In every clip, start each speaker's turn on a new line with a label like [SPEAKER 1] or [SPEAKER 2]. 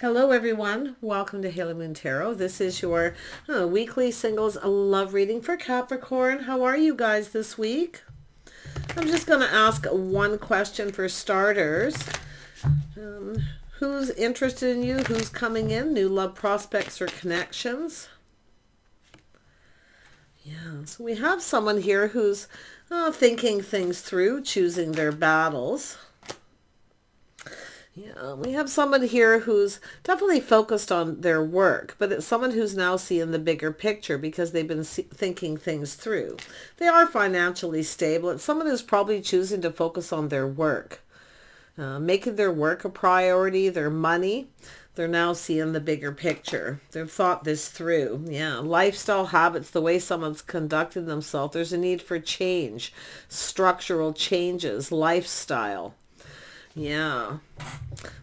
[SPEAKER 1] Hello everyone, welcome to Halo Moon Tarot. This is your weekly singles love reading for Capricorn. How are you guys this week? I'm just going to ask one question for starters. Who's interested in you? Who's coming in? New love prospects or connections? Yeah, so we have someone here who's thinking things through, choosing their battles. Yeah, we have someone here who's definitely focused on their work, but it's someone who's now seeing the bigger picture because they've been thinking things through. They are financially stable. It's someone who's probably choosing to focus on their work, making their work a priority, their money. They're now seeing the bigger picture. They've thought this through. Yeah, lifestyle habits, the way someone's conducted themselves. There's a need for change, structural changes, lifestyle. Yeah,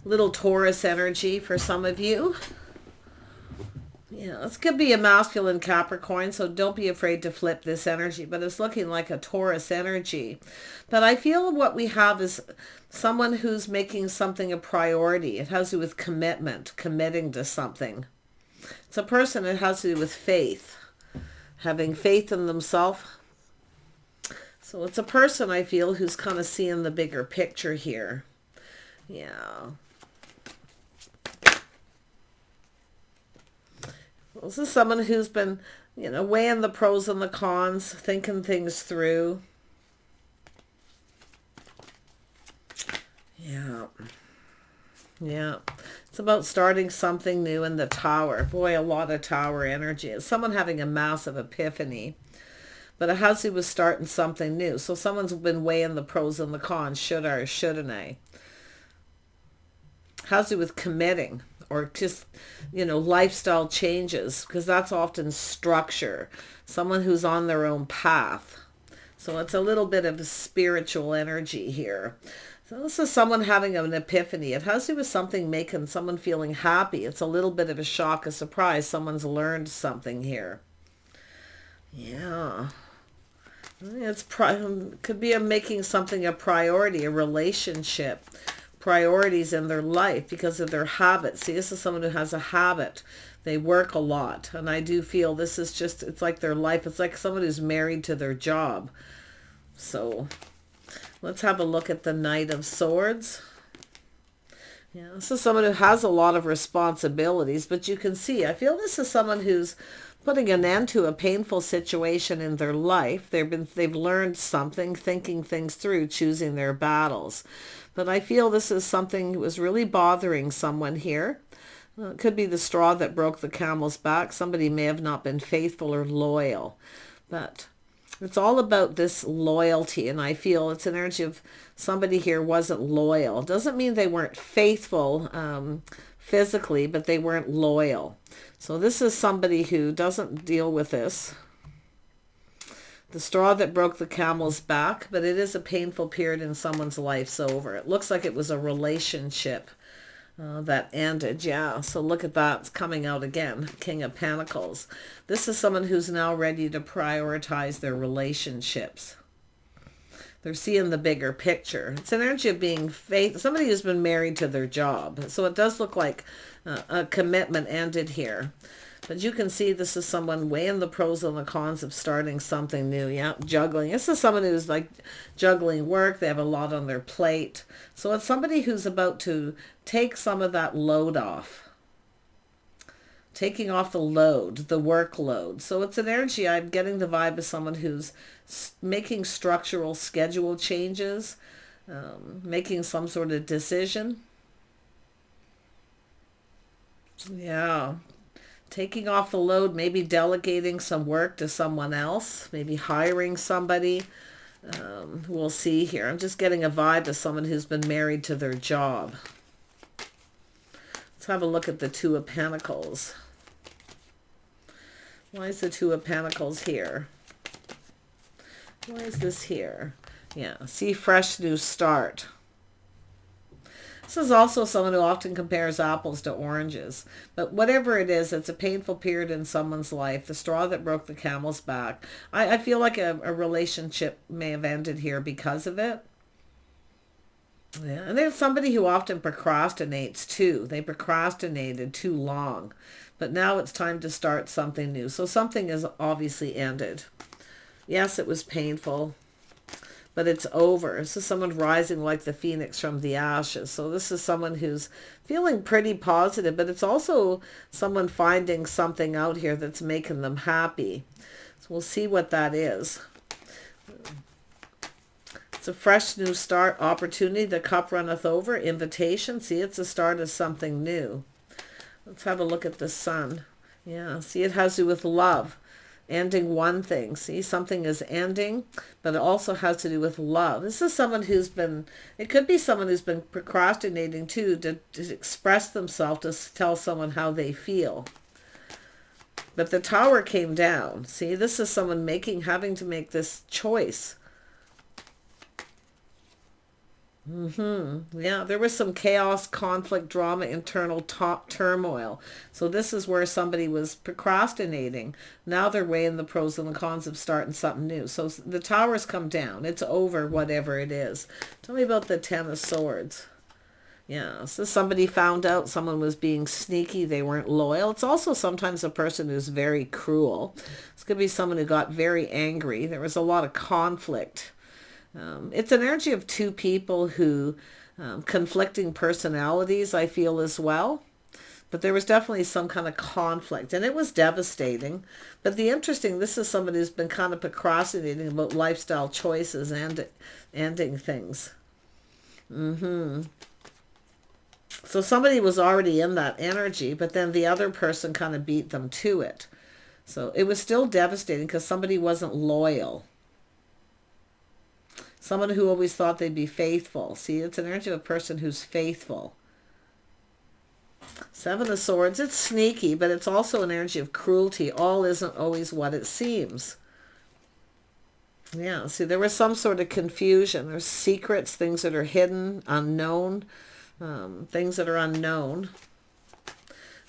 [SPEAKER 1] little Taurus energy for some of you. Yeah, this could be a masculine Capricorn, so don't be afraid to flip this energy, but it's looking like a Taurus energy. But I feel what we have is someone who's making something a priority. It has to do with commitment, committing to something. It's a person that has to do with faith, having faith in themselves. So it's a person, I feel, who's kind of seeing the bigger picture here. Yeah. This is someone who's been, weighing the pros and the cons, thinking things through. Yeah. Yeah. It's about starting something new in the Tower. Boy, a lot of Tower energy. It's someone having a massive epiphany. But it has to do with starting something new. So someone's been weighing the pros and the cons. Should I or shouldn't I? Has to do with committing or just, lifestyle changes, because that's often structure. Someone who's on their own path. So it's a little bit of a spiritual energy here. So this is someone having an epiphany. It has to do with something making someone feeling happy. It's a little bit of a shock, a surprise. Someone's learned something here. Yeah. It's could be making something a priority, a relationship, priorities in their life because of their habits. See, this is someone who has a habit. They work a lot. And I do feel this is just, it's like their life. It's like someone who's married to their job. So let's have a look at the Knight of Swords. Yeah, this is someone who has a lot of responsibilities, but you can see, I feel this is someone who's putting an end to a painful situation in their life. They've learned something, thinking things through, choosing their battles. But I feel this is something that was really bothering someone here. It could be the straw that broke the camel's back. Somebody may have not been faithful or loyal. But it's all about this loyalty. And I feel it's an energy of somebody here wasn't loyal. Doesn't mean they weren't faithful physically, but they weren't loyal. So this is somebody who doesn't deal with this. The straw that broke the camel's back, but it is a painful period in someone's life's over. It looks like it was a relationship that ended. Yeah, so look at that. It's coming out again. King of Pentacles. This is someone who's now ready to prioritize their relationships. They're seeing the bigger picture. It's an energy of being faithful. Somebody who's been married to their job. So it does look like a commitment ended here. But you can see this is someone weighing the pros and the cons of starting something new. Yeah, juggling. This is someone who's like juggling work. They have a lot on their plate. So it's somebody who's about to take some of that load off. Taking off the load, the workload. So it's an energy, I'm getting the vibe of someone who's making structural schedule changes, making some sort of decision. Yeah. Taking off the load, maybe delegating some work to someone else, maybe hiring somebody. We'll see here. I'm just getting a vibe of someone who's been married to their job. Let's have a look at the Two of Pentacles. Why is the Two of Pentacles here? Why is this here? Yeah, see, fresh new start. This is also someone who often compares apples to oranges. But whatever it is, it's a painful period in someone's life. The straw that broke the camel's back. I feel like a relationship may have ended here because of it. Yeah, and there's somebody who often procrastinates too. They procrastinated too long, but now it's time to start something new. So something is obviously ended. Yes, it was painful, but it's over. This is someone rising like the phoenix from the ashes. So this is someone who's feeling pretty positive, but it's also someone finding something out here that's making them happy. So we'll see what that is. It's a fresh new start, opportunity. The cup runneth over, invitation. See, it's a start of something new. Let's have a look at the sun. Yeah, see, it has to do with love. Ending one thing. See, something is ending, but it also has to do with love. This is someone who's been, it could be someone who's been procrastinating too, to express themselves, to tell someone how they feel. But the Tower came down. See, this is someone having to make this choice. Yeah, there was some chaos, conflict, drama, internal turmoil. So this is where somebody was procrastinating. Now they're weighing the pros and the cons of starting something new. So the Tower's come down. It's over, whatever it is. Tell me about the Ten of Swords. Yeah, so somebody found out someone was being sneaky. They weren't loyal. It's also sometimes a person who's very cruel. This could be someone who got very angry. There was a lot of conflict. It's an energy of two people who, conflicting personalities, I feel as well. But there was definitely some kind of conflict, and it was devastating. But this is somebody who's been kind of procrastinating about lifestyle choices and ending things. So somebody was already in that energy, but then the other person kind of beat them to it. So it was still devastating because somebody wasn't loyal. Someone who always thought they'd be faithful. See, it's an energy of a person who's faithful. Seven of Swords, it's sneaky, but it's also an energy of cruelty. All isn't always what it seems. Yeah, see, there was some sort of confusion. There's secrets, things that are hidden, unknown, things that are unknown.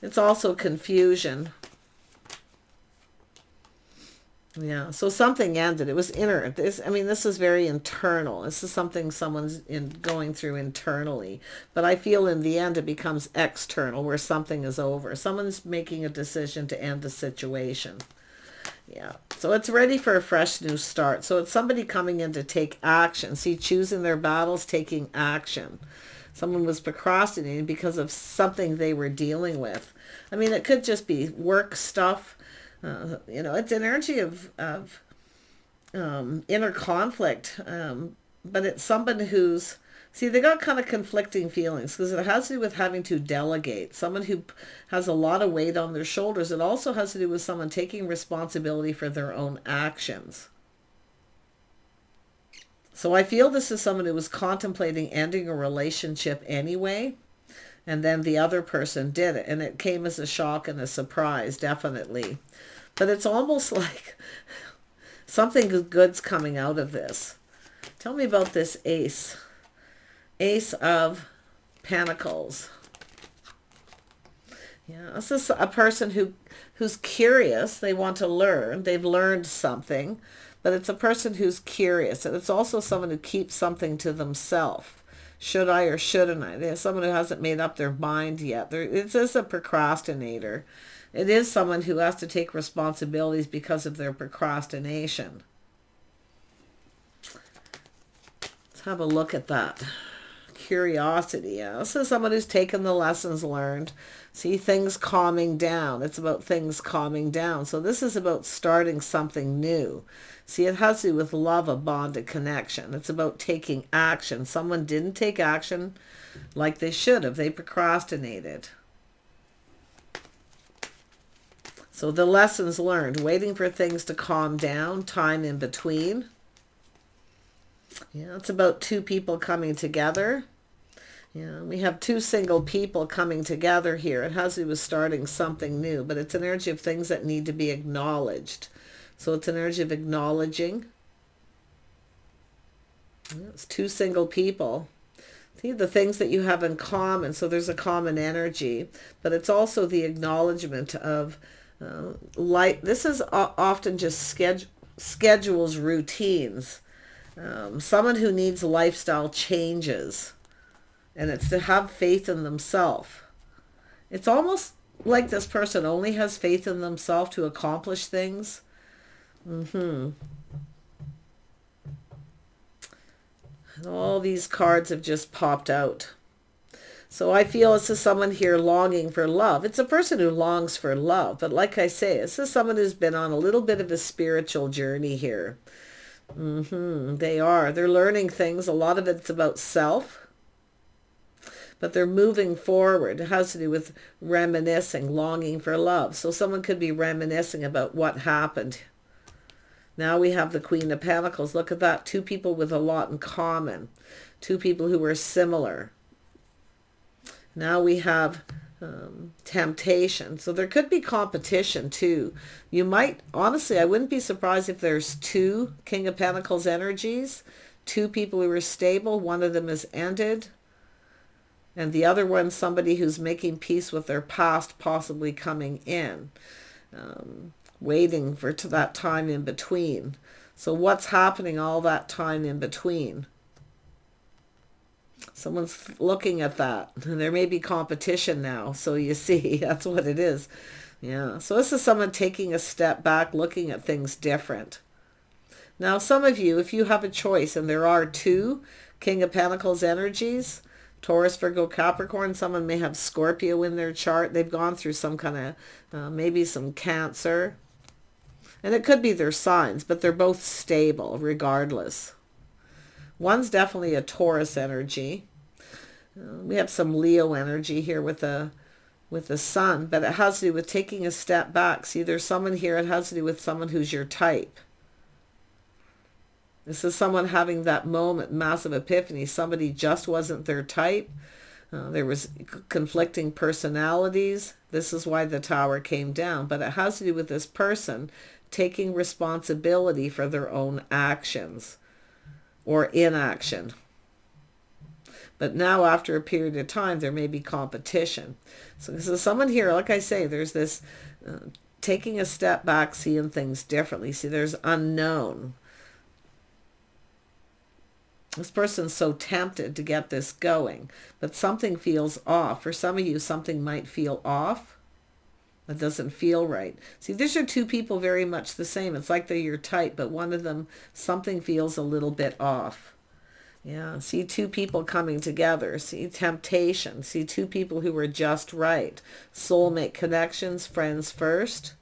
[SPEAKER 1] It's also confusion. Yeah, so something ended. It was inner. This is very internal. This is something someone's going through internally. But I feel in the end it becomes external, where something is over. Someone's making a decision to end the situation. Yeah, so it's ready for a fresh new start. So it's somebody coming in to take action. See, choosing their battles, taking action. Someone was procrastinating because of something they were dealing with. I mean, it could just be work stuff. It's an energy of inner conflict, but it's someone who's, see, they got kind of conflicting feelings because it has to do with having to delegate. Someone who has a lot of weight on their shoulders. It also has to do with someone taking responsibility for their own actions. So I feel this is someone who was contemplating ending a relationship anyway, and then the other person did it, and it came as a shock and a surprise, definitely. But it's almost like something good's coming out of this. Tell me about this Ace. Ace of Pentacles. Yeah, this is a person who's curious. They want to learn. They've learned something. But it's a person who's curious. And it's also someone who keeps something to themselves. Should I or shouldn't I? There's someone who hasn't made up their mind yet. It's just a procrastinator. It is someone who has to take responsibilities because of their procrastination. Let's have a look at that. Curiosity. Yeah, this is someone who's taken the lessons learned. See, things calming down. It's about things calming down. So this is about starting something new. See, it has to do with love, a bond, a connection. It's about taking action. Someone didn't take action like they should have. They procrastinated. So the lessons learned, waiting for things to calm down, time in between. Yeah, it's about two people coming together. Yeah, we have two single people coming together here. It has to do with starting something new, but it's an energy of things that need to be acknowledged. So it's an energy of acknowledging. It's two single people. See, the things that you have in common. So there's a common energy, but it's also the acknowledgement of light. This is often just schedules, routines. Someone who needs lifestyle changes. And it's to have faith in themselves. It's almost like this person only has faith in themselves to accomplish things. And all these cards have just popped out. So I feel this is someone here longing for love. It's a person who longs for love. But like I say, this is someone who's been on a little bit of a spiritual journey here. They are. They're learning things. A lot of it's about self. But they're moving forward. It has to do with reminiscing, longing for love. So someone could be reminiscing about what happened. Now we have the Queen of Pentacles. Look at that. Two people with a lot in common. Two people who are similar. Now we have temptation. So there could be competition too. You might, honestly, I wouldn't be surprised if there's two King of Pentacles energies. Two people who are stable. One of them is ended. And the other one, somebody who's making peace with their past, possibly coming in. Waiting for that time in between. So what's happening all that time in between? Someone's looking at that. And there may be competition now. So you see, that's what it is. Yeah. So this is someone taking a step back, looking at things different. Now, some of you, if you have a choice, and there are two King of Pentacles energies, Taurus, Virgo, Capricorn, someone may have Scorpio in their chart. They've gone through some kind of, maybe some Cancer. And it could be their signs, but they're both stable regardless. One's definitely a Taurus energy. We have some Leo energy here with the sun, but it has to do with taking a step back. See, there's someone here, it has to do with someone who's your type. This is someone having that moment, massive epiphany. Somebody just wasn't their type. There was conflicting personalities. This is why the Tower came down. But it has to do with this person taking responsibility for their own actions or inaction. But now, after a period of time, there may be competition. So this is someone here, like I say, there's this taking a step back, seeing things differently. See, there's unknown. This person's so tempted to get this going, but something feels off. For some of you, something might feel off. That doesn't feel right. See, these are two people very much the same. It's like they're your type, but one of them, something feels a little bit off. Yeah, see two people coming together. See temptation. See two people who were just right. Soulmate connections, friends first.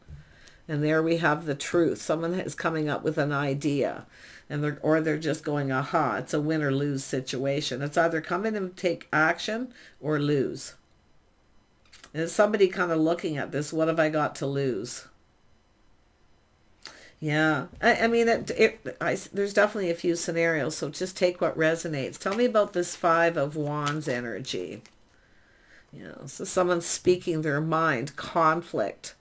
[SPEAKER 1] And there we have the truth. Someone is coming up with an idea. And they're just going, aha, it's a win or lose situation. It's either come in and take action or lose. And it's somebody kind of looking at this, what have I got to lose? Yeah, I mean, there's definitely a few scenarios, so just take what resonates. Tell me about this Five of Wands energy. So someone's speaking their mind, conflict.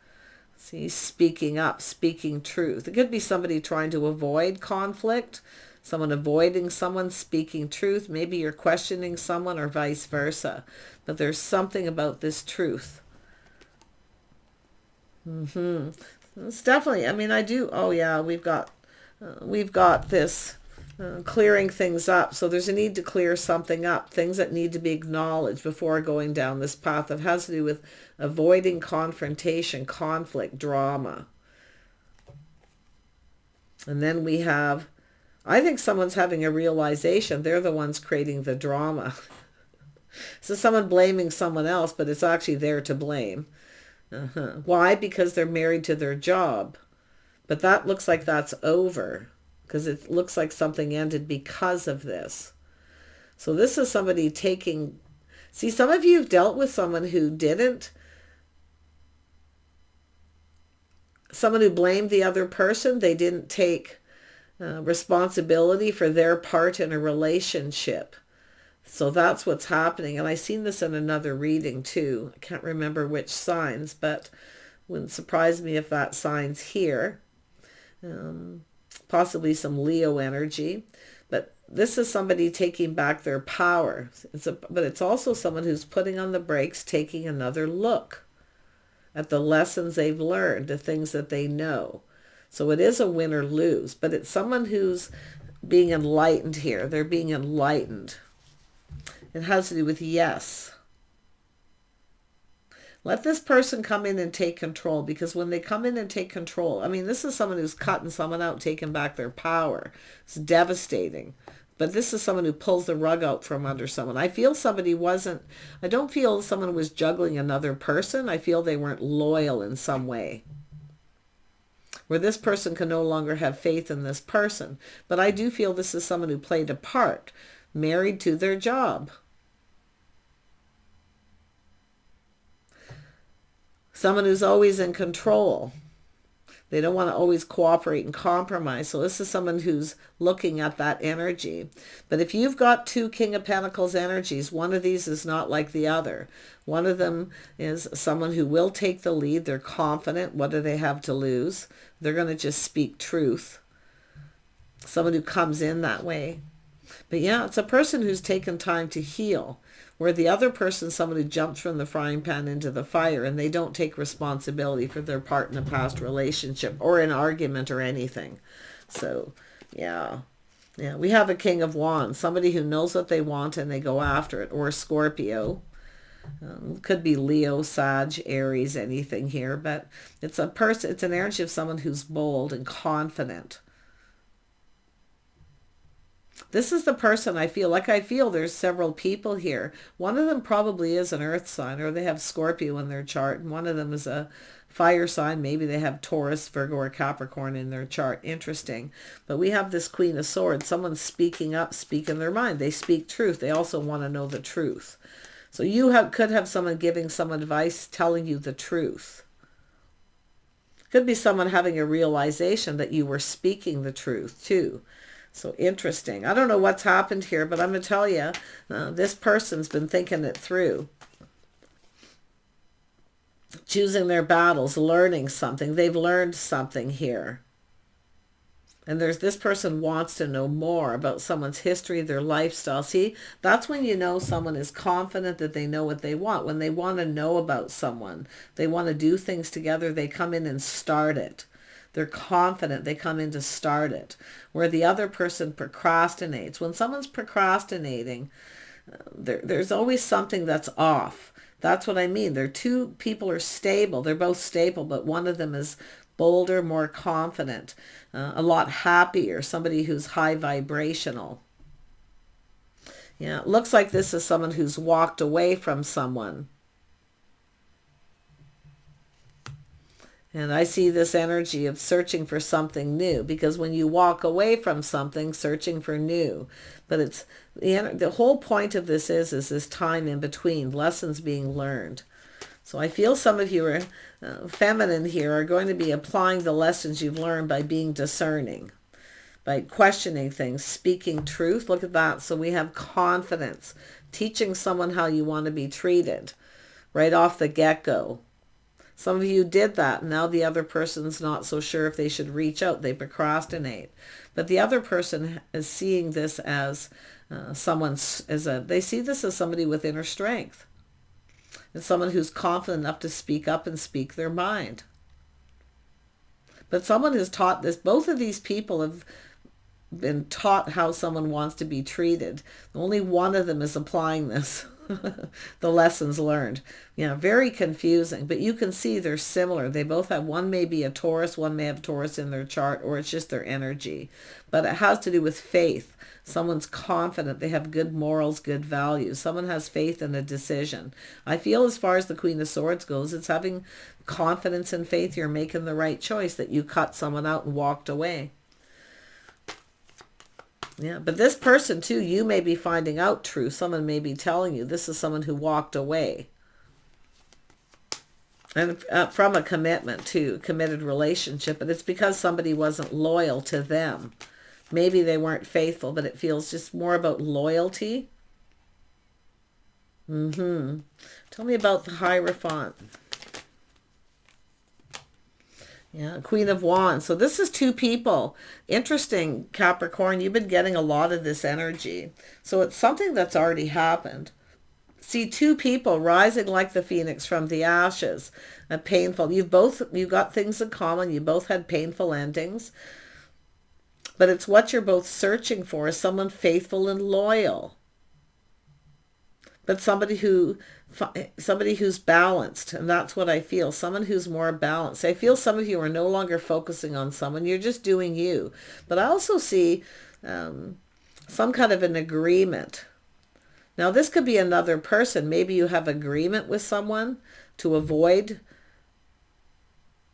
[SPEAKER 1] See, speaking up, speaking truth. It could be somebody trying to avoid conflict, someone avoiding someone, speaking truth. Maybe you're questioning someone or vice versa. But there's something about this truth. It's definitely, I mean, oh yeah, we've got this clearing things up. So there's a need to clear something up, things that need to be acknowledged before going down this path. That has to do with avoiding confrontation, conflict, drama. And then we have, I think someone's having a realization. They're the ones creating the drama. So someone blaming someone else, but it's actually they're to blame. Why? Because they're married to their job. But that looks like that's over, because it looks like something ended because of this. So this is somebody taking... See, some of you have dealt with someone who didn't... Someone who blamed the other person. They didn't take responsibility for their part in a relationship. So that's what's happening. And I've seen this in another reading too. I can't remember which signs, but wouldn't surprise me if that sign's here. Possibly some Leo energy. But this is somebody taking back their power. But it's also someone who's putting on the brakes, taking another look at the lessons they've learned, the things that they know. So it is a win or lose, but it's someone who's being enlightened here. They're being enlightened. It has to do with yes. Let this person come in and take control, because when they come in and take control, I mean, this is someone who's cutting someone out, taking back their power. It's devastating. But this is someone who pulls the rug out from under someone. I feel somebody wasn't, I don't feel someone was juggling another person. I feel they weren't loyal in some way, where this person can no longer have faith in this person. But I do feel this is someone who played a part, married to their job. Someone who's always in control. They don't want to always cooperate and compromise. So this is someone who's looking at that energy. But if you've got two King of Pentacles energies, one of these is not like the other. One of them is someone who will take the lead. They're confident. What do they have to lose? They're going to just speak truth. Someone who comes in that way. But yeah, it's a person who's taken time to heal. Where the other person, someone who jumps from the frying pan into the fire, and they don't take responsibility for their part in a past relationship or an argument or anything. So, yeah. Yeah, we have a King of Wands, somebody who knows what they want and they go after it. Or Scorpio. Could be Leo, Sag, Aries, anything here. But it's a person, it's an energy of someone who's bold and confident. This is the person I feel. Like I feel there's several people here. One of them probably is an earth sign, or they have Scorpio in their chart. And one of them is a fire sign. Maybe they have Taurus, Virgo, or Capricorn in their chart. Interesting. But we have this Queen of Swords. Someone's speaking up, speaking their mind. They speak truth. They also want to know the truth. So you could have someone giving some advice, telling you the truth. Could be someone having a realization that you were speaking the truth too. So interesting. I don't know what's happened here, but I'm going to tell you, this person's been thinking it through. Choosing their battles, learning something. They've learned something here. And this person wants to know more about someone's history, their lifestyle. See, that's when you know someone is confident that they know what they want. When they want to know about someone, they want to do things together, they come in and start it. They're confident. They come in to start it. Where the other person procrastinates. When someone's procrastinating, there's always something that's off. That's what I mean. Two people are stable. They're both stable, but one of them is bolder, more confident, a lot happier, somebody who's high vibrational. Yeah, it looks like this is someone who's walked away from someone. And I see this energy of searching for something new, because when you walk away from something, searching for new. But it's the whole point of this is this time in between, lessons being learned. So I feel some of you are feminine here are going to be applying the lessons you've learned by being discerning, by questioning things, speaking truth. Look at that. So we have confidence, teaching someone how you want to be treated right off the get-go. Some of you did that. Now the other person's not so sure if they should reach out. They procrastinate. But the other person is seeing this as they see this as somebody with inner strength. It's someone who's confident enough to speak up and speak their mind. But someone has taught this. Both of these people have been taught how someone wants to be treated. Only one of them is applying this. The lessons learned. Yeah, very confusing, but you can see they're similar. They both have, one may be a Taurus, one may have Taurus in their chart, or it's just their energy. But it has to do with faith. Someone's confident. They have good morals, good values. Someone has faith in a decision. I feel as far as the Queen of Swords goes, it's having confidence and faith you're making the right choice, that you cut someone out and walked away. Yeah, but this person too, you may be finding out truth. Someone may be telling you this is someone who walked away. And from a commitment to committed relationship, but it's because somebody wasn't loyal to them. Maybe they weren't faithful, but it feels just more about loyalty. Tell me about the Hierophant. Yeah, Queen of Wands. So this is two people. Interesting, Capricorn. You've been getting a lot of this energy. So it's something that's already happened. See, two people rising like the phoenix from the ashes. A painful. You've got things in common. You both had painful endings. But it's what you're both searching for, is someone faithful and loyal. but somebody who's balanced, and that's what I feel. Someone who's more balanced. I feel some of you are no longer focusing on someone. You're just doing you. But I also see some kind of an agreement. Now, this could be another person. Maybe you have agreement with someone to avoid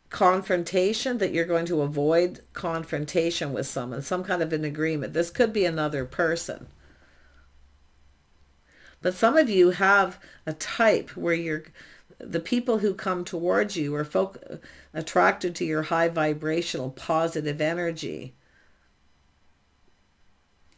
[SPEAKER 1] confrontation, that you're going to avoid confrontation with someone, some kind of an agreement. This could be another person. But some of you have a type where the people who come towards you are attracted to your high vibrational positive energy.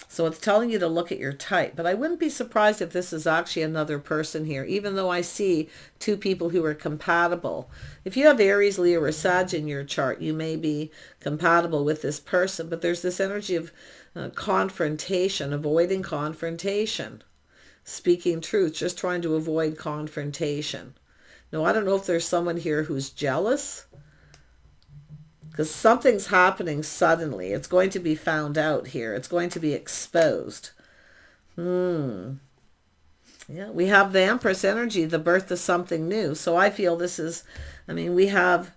[SPEAKER 1] So it's telling you to look at your type. But I wouldn't be surprised if this is actually another person here, even though I see two people who are compatible. If you have Aries, Leo, or Sag in your chart, you may be compatible with this person. But there's this energy of confrontation, avoiding confrontation. Speaking truth, just trying to avoid confrontation. Now, I don't know if there's someone here who's jealous, because something's happening suddenly. It's going to be found out here. It's going to be exposed. Yeah, we have the Empress energy, the birth of something new. So I feel this is, we have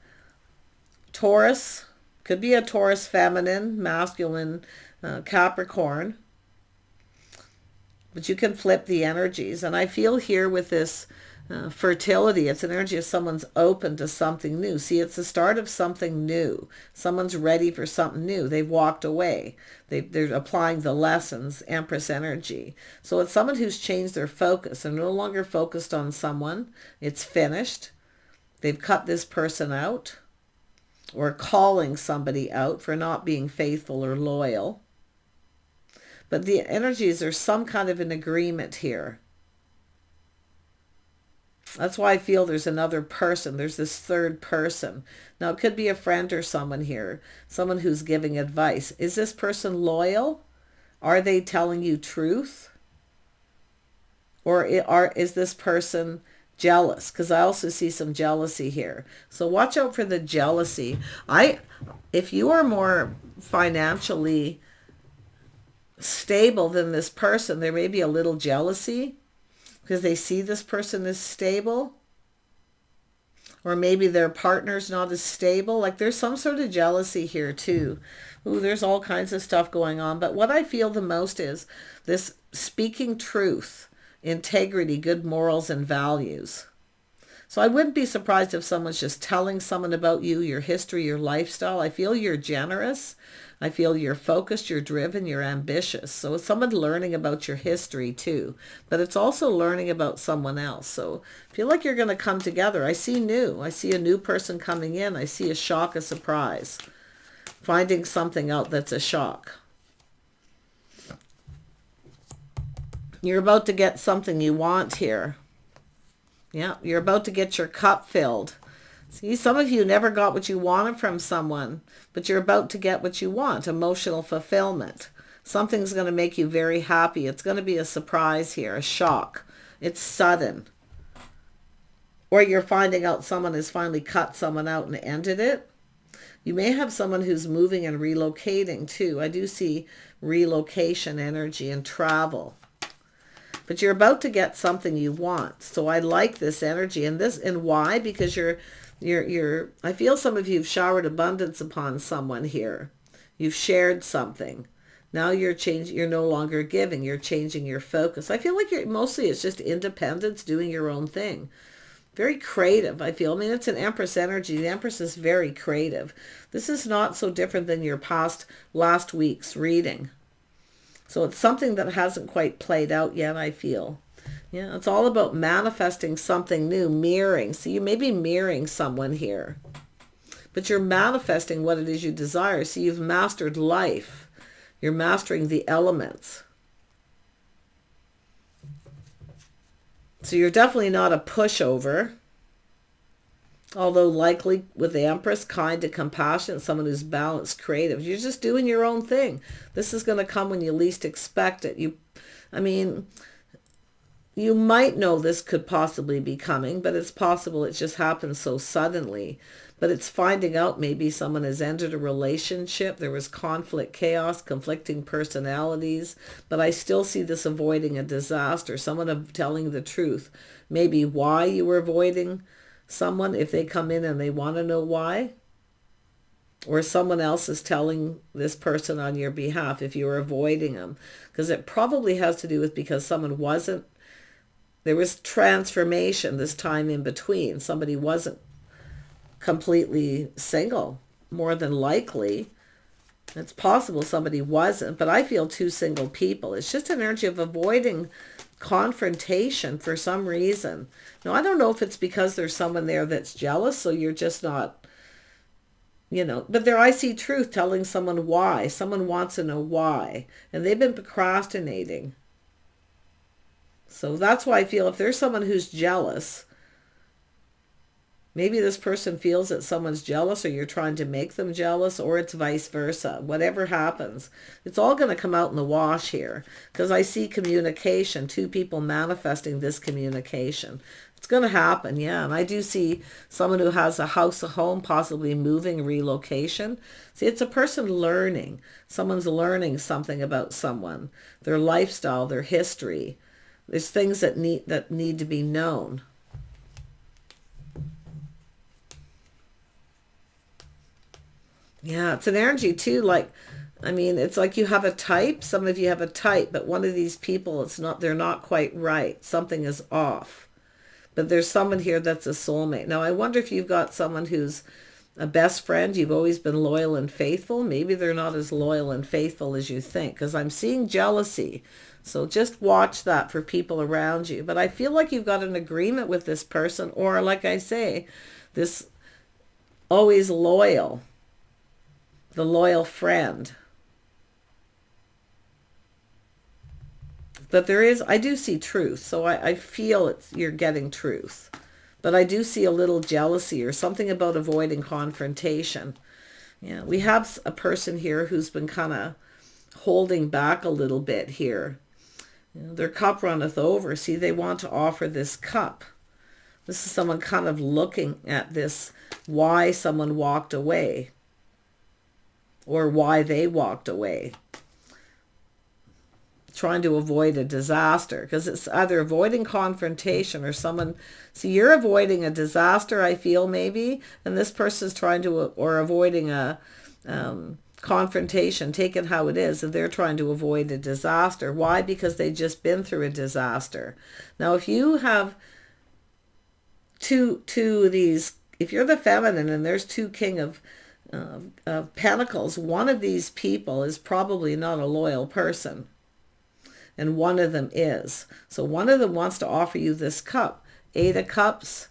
[SPEAKER 1] Taurus. Could be a Taurus feminine, masculine, Capricorn. But you can flip the energies. And I feel here with this fertility, it's an energy of someone's open to something new. See, it's the start of something new. Someone's ready for something new. They've walked away. They're applying the lessons, Empress energy. So it's someone who's changed their focus. They're no longer focused on someone. It's finished. They've cut this person out, or calling somebody out for not being faithful or loyal. But the energies are some kind of an agreement here. That's why I feel there's another person. There's this third person. Now, it could be a friend or someone here. Someone who's giving advice. Is this person loyal? Are they telling you truth? Or is this person jealous? Because I also see some jealousy here. So watch out for the jealousy. If you are more financially stable than this person, there may be a little jealousy because they see this person as stable, or maybe their partner's not as stable. Like there's some sort of jealousy here too. Ooh, there's all kinds of stuff going on. But what I feel the most is this speaking truth, integrity, good morals and values. So I wouldn't be surprised if someone's just telling someone about you, your history, your lifestyle. I feel you're generous. I feel you're focused, you're driven, you're ambitious. So it's someone learning about your history too. But it's also learning about someone else. So I feel like you're going to come together. I see new. I see a new person coming in. I see a shock, a surprise. Finding something out that's a shock. You're about to get something you want here. Yeah, you're about to get your cup filled. See, some of you never got what you wanted from someone, but you're about to get what you want, emotional fulfillment. Something's going to make you very happy. It's going to be a surprise here, a shock. It's sudden. Or you're finding out someone has finally cut someone out and ended it. You may have someone who's moving and relocating too. I do see relocation energy and travel. But you're about to get something you want. So I like this energy. And why? Because I feel some of you have showered abundance upon someone here. You've shared something. Now you're no longer giving. You're changing your focus. I feel like mostly it's just independence, doing your own thing. Very creative, I feel. It's an Empress energy. The Empress is very creative. This is not so different than your last week's reading. So it's something that hasn't quite played out yet, I feel. Yeah, it's all about manifesting something new, mirroring. So you may be mirroring someone here, but you're manifesting what it is you desire. So you've mastered life. You're mastering the elements. So you're definitely not a pushover. Although likely with the Empress, kind and compassionate, someone who's balanced, creative. You're just doing your own thing. This is going to come when you least expect it. You you might know this could possibly be coming, but it's possible it just happens so suddenly. But it's finding out maybe someone has ended a relationship. There was conflict, chaos, conflicting personalities. But I still see this avoiding a disaster. Someone telling the truth. Maybe why you were avoiding someone, if they come in and they want to know why. Or someone else is telling this person on your behalf if you're avoiding them. Because it probably has to do with because someone wasn't, there was transformation this time in between. Somebody wasn't completely single, more than likely. It's possible somebody wasn't, but I feel two single people. It's just an energy of avoiding confrontation for some reason. Now, I don't know if it's because there's someone there that's jealous, so you're just not, but there I see truth telling someone why. Someone wants to know why, and they've been procrastinating. So that's why I feel if there's someone who's jealous, maybe this person feels that someone's jealous or you're trying to make them jealous, or it's vice versa. Whatever happens, it's all going to come out in the wash here because I see communication, two people manifesting this communication. It's going to happen, yeah. And I do see someone who has a house, a home, possibly moving, relocation. See, it's a person learning. Someone's learning something about someone, their lifestyle, their history. There's things that need to be known. Yeah, it's an energy too, like, it's like you have a type. Some of you have a type, but one of these people, they're not quite right. Something is off. But there's someone here that's a soulmate. Now, I wonder if you've got someone who's a best friend. You've always been loyal and faithful. Maybe they're not as loyal and faithful as you think, because I'm seeing jealousy. So just watch that for people around you. But I feel like you've got an agreement with this person, or like I say, this always loyal. The loyal friend. But I do see truth. So I feel you're getting truth. But I do see a little jealousy or something about avoiding confrontation. Yeah, we have a person here who's been kind of holding back a little bit here. Their cup runneth over. See, they want to offer this cup. This is someone kind of looking at this, why someone walked away. Or why they walked away. Trying to avoid a disaster. Because it's either avoiding confrontation or someone... See, you're avoiding a disaster, I feel, maybe. And this person's trying to... Or avoiding a confrontation, take it how it is. And they're trying to avoid a disaster. Why? Because they've just been through a disaster. Now, if you have two of these... If you're the feminine and there's two King of Pentacles, one of these people is probably not a loyal person, and one of them is. So one of them wants to offer you this cup. 8 of Cups,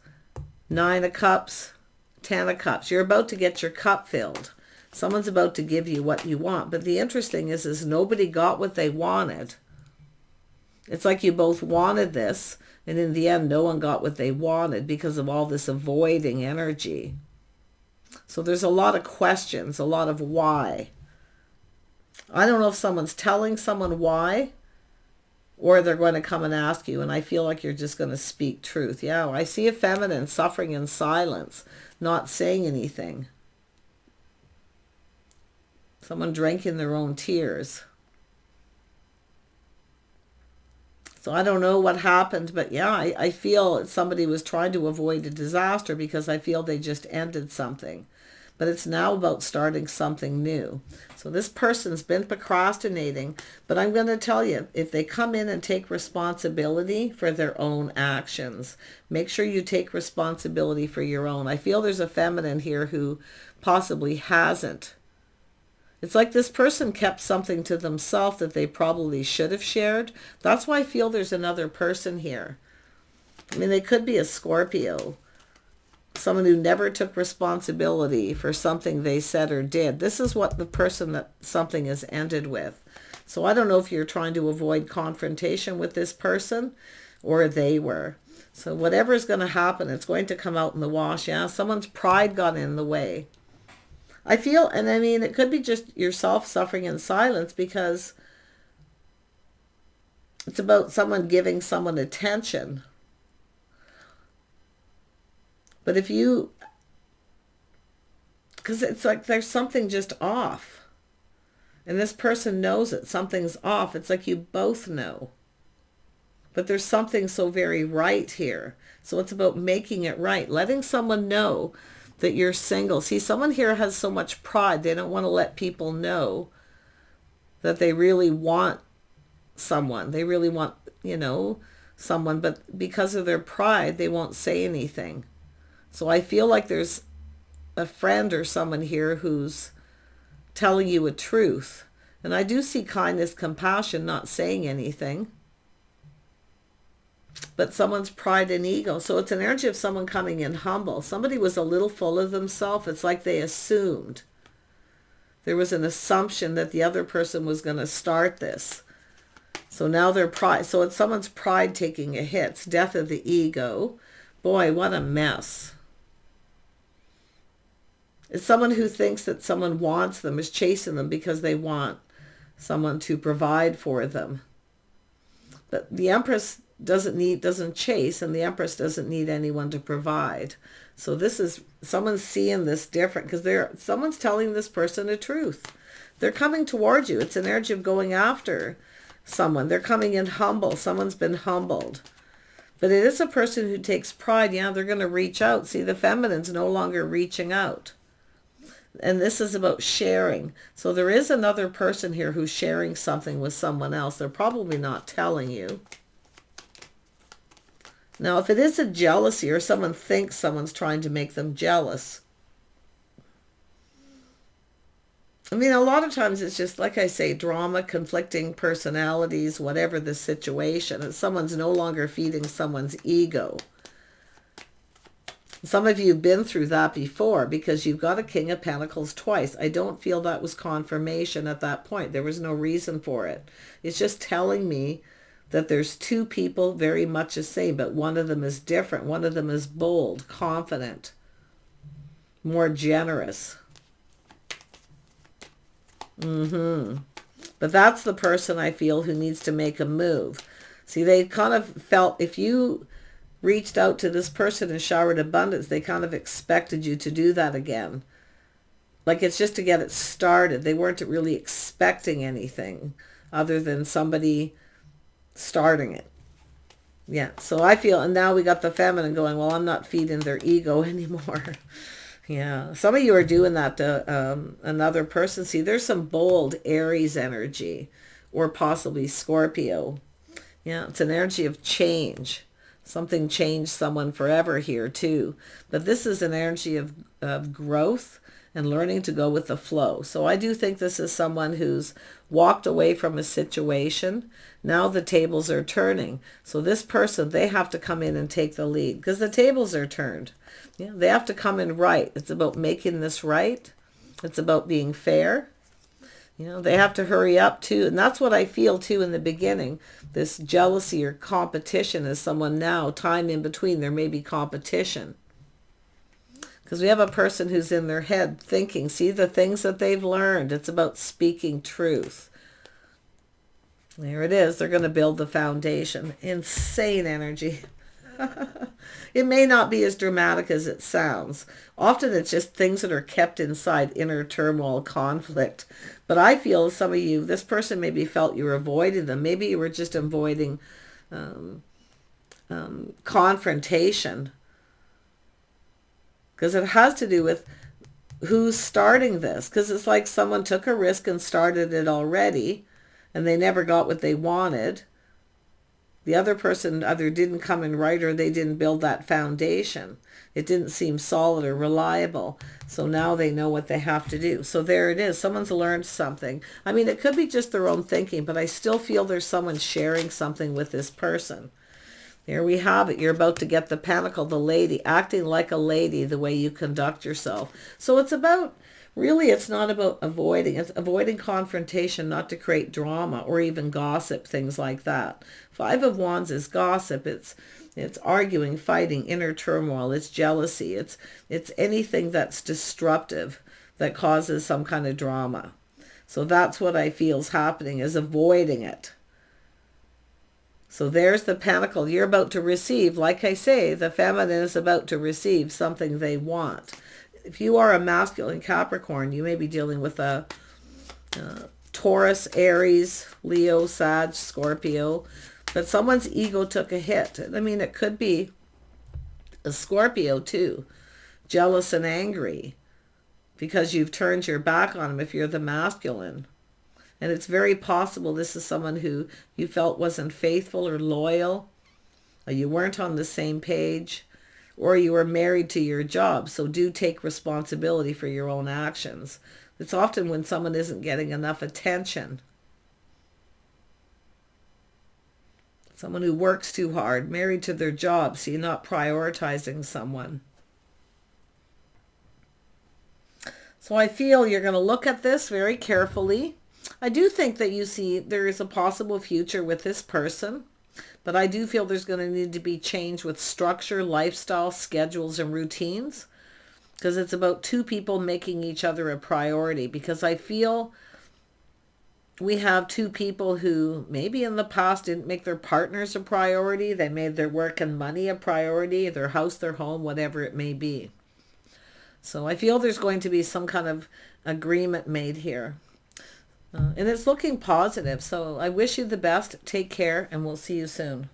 [SPEAKER 1] 9 of Cups, 10 of Cups. You're about to get your cup filled. Someone's about to give you what you want. But the interesting is nobody got what they wanted. It's like you both wanted this, and in the end, no one got what they wanted because of all this avoiding energy. So there's a lot of questions, a lot of why. I don't know if someone's telling someone why, or they're going to come and ask you, and I feel like you're just going to speak truth. Yeah, I see a feminine suffering in silence, not saying anything. Someone drinking their own tears. So I don't know what happened, but yeah, I feel somebody was trying to avoid a disaster because I feel they just ended something. But it's now about starting something new. So this person's been procrastinating, but I'm going to tell you, if they come in and take responsibility for their own actions, make sure you take responsibility for your own. I feel there's a feminine here who possibly hasn't. It's like this person kept something to themselves that they probably should have shared. That's why I feel there's another person here. They could be a Scorpio. Someone who never took responsibility for something they said or did. This is what the person that something has ended with. So I don't know if you're trying to avoid confrontation with this person or they were. So whatever is going to happen, it's going to come out in the wash. Yeah, someone's pride got in the way. I feel, and it could be just yourself suffering in silence because It's about someone giving someone attention. But if you, because it's like there's something just off. And this person knows it. Something's off. It's like you both know. But there's something so very right here. So it's about making it right. Letting someone know that you're single. See, someone here has so much pride. They don't want to let people know that they really want someone. They really want, someone. But because of their pride, they won't say anything. So I feel like there's a friend or someone here who's telling you a truth. And I do see kindness, compassion, not saying anything. But someone's pride and ego. So it's an energy of someone coming in humble. Somebody was a little full of themselves. It's like they assumed. There was an assumption that the other person was going to start this. So now their pride. So it's someone's pride taking a hit. It's death of the ego. Boy, what a mess. It's someone who thinks that someone wants them, is chasing them because they want someone to provide for them. But the Empress doesn't chase, and the Empress doesn't need anyone to provide. So this is, someone's seeing this different because someone's telling this person the truth. They're coming towards you. It's an energy of going after someone. They're coming in humble. Someone's been humbled. But it is a person who takes pride. Yeah, they're going to reach out. See, the feminine's no longer reaching out. And this is about sharing. So there is another person here who's sharing something with someone else. They're probably not telling you. Now, if it is a jealousy or someone thinks someone's trying to make them jealous, I mean, a lot of times it's just, like I say, drama, conflicting personalities, whatever the situation. And someone's no longer feeding someone's ego. Some of you have been through that before because you've got a King of Pentacles twice. I don't feel that was confirmation at that point. There was no reason for it. It's just telling me that there's two people very much the same, but one of them is different. One of them is bold, confident, more generous. But that's the person I feel who needs to make a move. See, they kind of felt if you reached out to this person and showered abundance, they kind of expected you to do that again. Like it's just to get it started. They weren't really expecting anything other than somebody starting it. Yeah, so I feel, and now we got the feminine going, well, I'm not feeding their ego anymore. Yeah, some of you are doing that to another person. See, there's some bold Aries energy or possibly Scorpio. Yeah, it's an energy of change. Something changed someone forever here too. But this is an energy of growth and learning to go with the flow. So I do think this is someone who's walked away from a situation. Now the tables are turning. So this person, they have to come in and take the lead because the tables are turned. Yeah, they have to come in right. It's about making this right. It's about being fair. They have to hurry up too. And that's what I feel too in the beginning. This jealousy or competition is someone now, time in between, there may be competition. Because we have a person who's in their head thinking, see the things that they've learned. It's about speaking truth. There it is. They're going to build the foundation. Insane energy. It may not be as dramatic as it sounds. Often it's just things that are kept inside, inner turmoil, conflict. But I feel some of you, this person maybe felt you were avoiding them. Maybe you were just avoiding confrontation. Because it has to do with who's starting this. Because it's like someone took a risk and started it already, and they never got what they wanted. The other person either didn't come in right or they didn't build that foundation. It didn't seem solid or reliable. So now they know what they have to do. So there it is. Someone's learned something. I mean, it could be just their own thinking, but I still feel there's someone sharing something with this person. There we have it. You're about to get the Pentacle, the lady, acting like a lady the way you conduct yourself. So it's about, really, it's not about avoiding. It's avoiding confrontation, not to create drama or even gossip, things like that. Five of Wands is gossip. It's arguing, fighting, inner turmoil. It's jealousy. It's anything that's disruptive that causes some kind of drama. So that's what I feel is happening, is avoiding it. So there's the pentacle. You're about to receive. Like I say, the feminine is about to receive something they want. If you are a masculine Capricorn, you may be dealing with a Taurus, Aries, Leo, Sag, Scorpio. But someone's ego took a hit. I mean, it could be a Scorpio too. Jealous and angry because you've turned your back on them if you're the masculine. And it's very possible this is someone who you felt wasn't faithful or loyal, or you weren't on the same page, or you were married to your job. So do take responsibility for your own actions. It's often when someone isn't getting enough attention. Someone who works too hard, married to their job, so you're not prioritizing someone. So I feel you're going to look at this very carefully. I do think that you see there is a possible future with this person, but I do feel there's going to need to be change with structure, lifestyle, schedules, and routines, because it's about two people making each other a priority. Because I feel we have two people who maybe in the past didn't make their partners a priority. They made their work and money a priority, their house, their home, whatever it may be. So I feel there's going to be some kind of agreement made here. And it's looking positive. So I wish you the best. Take care, and we'll see you soon.